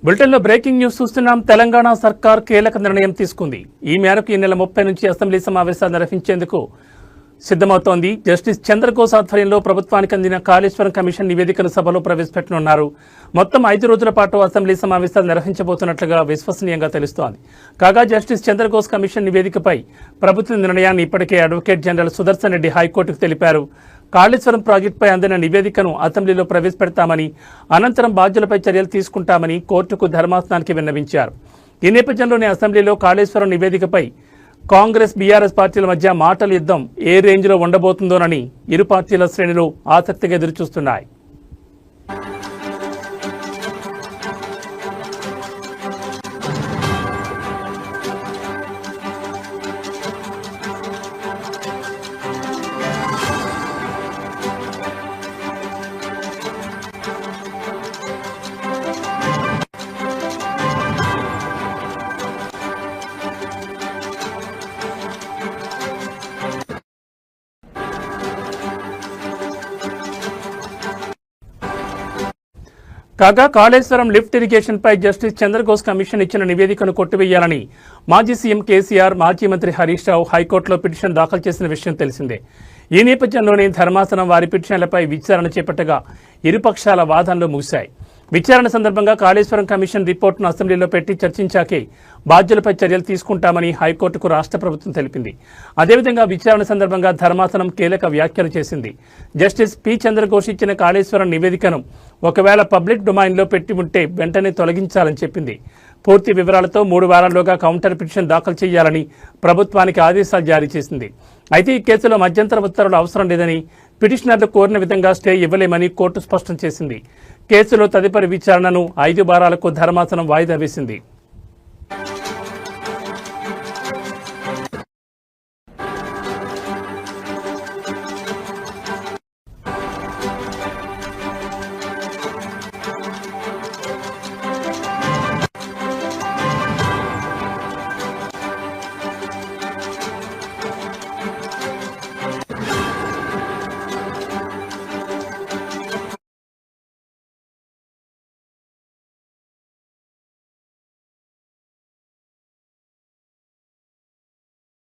బులెటిన్లో breaking news చూస్తున్నాం. తెలంగాణ సర్కార్ కీలక నిర్ణయం తీసుకుంది. ఈ మేరకు ఈ నెల 30 నుంచి అసెంబ్లీ సమావేశాలు నిర్వహించేందుకు సిద్ధమవుతోంది. జస్టిస్ చంద్రఘోష్ ఆధ్వర్యంలో ప్రభుత్వానికి అందిన కాళేశ్వరం కమిషన్ నివేదికను సభలో ప్రవేశపెట్టనున్నారు. మొత్తం 5 రోజుల పాటు అసెంబ్లీ సమావేశాలు నిర్వహించబోతున్నట్లుగా విశ్వసనీయంగా తెలుస్తోంది. కాగా జస్టిస్ చంద్రఘోష్ కమిషన్ నివేదికపై ప్రభుత్వ నిర్ణయాన్ని ఇప్పటికే అడ్వకేట్ జనరల్ సుదర్శన్ రెడ్డి హైకోర్టుకు తెలిపారు. కాళేశ్వరం ప్రాజెక్టుపై అందిన నివేదికను అసెంబ్లీలో ప్రవేశపెడతామని, అనంతరం బాధ్యులపై చర్యలు తీసుకుంటామని కోర్టుకు ధర్మాసనానికి విన్నవించారు. ఈ నేపథ్యంలోనే అసెంబ్లీలో కాళేశ్వరం నివేదికపై కాంగ్రెస్ బీఆర్ఎస్ పార్టీల మధ్య మాటల యుద్ధం ఏ రేంజ్లో ఉండబోతుందోనని ఇరు పార్టీల శ్రేణులు ఆసక్తిగా ఎదురుచూస్తున్నాయి. కాగా కాళేశ్వరం లిఫ్ట్ ఇరిగేషన్ పై జస్టిస్ చంద్రఘోష్ కమిషన్ ఇచ్చిన నివేదికను కొట్టివేయాలని మాజీ సీఎం కేసీఆర్, మాజీ మంత్రి హరీష్ రావు హైకోర్టులో పిటిషన్ దాఖలు చేసిన విషయం తెలిసిందే. ఈ నేపథ్యంలోనే ధర్మాసనం వారి పిటిషన్లపై విచారణ చేపట్టగా ఇరుపక్షాల వాదనలు ముగిశాయి. విచారణ సందర్భంగా కాళేశ్వరం కమిషన్ రిపోర్టును అసెంబ్లీలో పెట్టి చర్చించాకే బాధ్యులపై చర్యలు తీసుకుంటామని హైకోర్టుకు రాష్ట్ర ప్రభుత్వం తెలిపింది. అదేవిధంగా విచారణ సందర్భంగా ధర్మాసనం కీలక వ్యాఖ్యలు చేసింది. జస్టిస్ పి చంద్రఘోష్ ఇచ్చిన కాళేశ్వరం నివేదికను ఒకవేళ పబ్లిక్ డొమైన్లో పెట్టి ఉంటే వెంటనే తొలగించాలని చెప్పింది. పూర్తి వివరాలతో 3 వారాల్లోగా కౌంటర్ పిటిషన్ దాఖలు చేయాలని ప్రభుత్వానికి ఆదేశాలు జారీ చేసింది. అయితే ఈ కేసులో మధ్యంతర ఉత్తర్వులు అవసరం లేదని, పిటిషనర్లు కోరిన విధంగా స్టే ఇవ్వలేమని కోర్టు స్పష్టం చేసింది. కేసులో తదుపరి విచారణను 5 వారాలకు ధర్మాసనం వాయిదా వేసింది.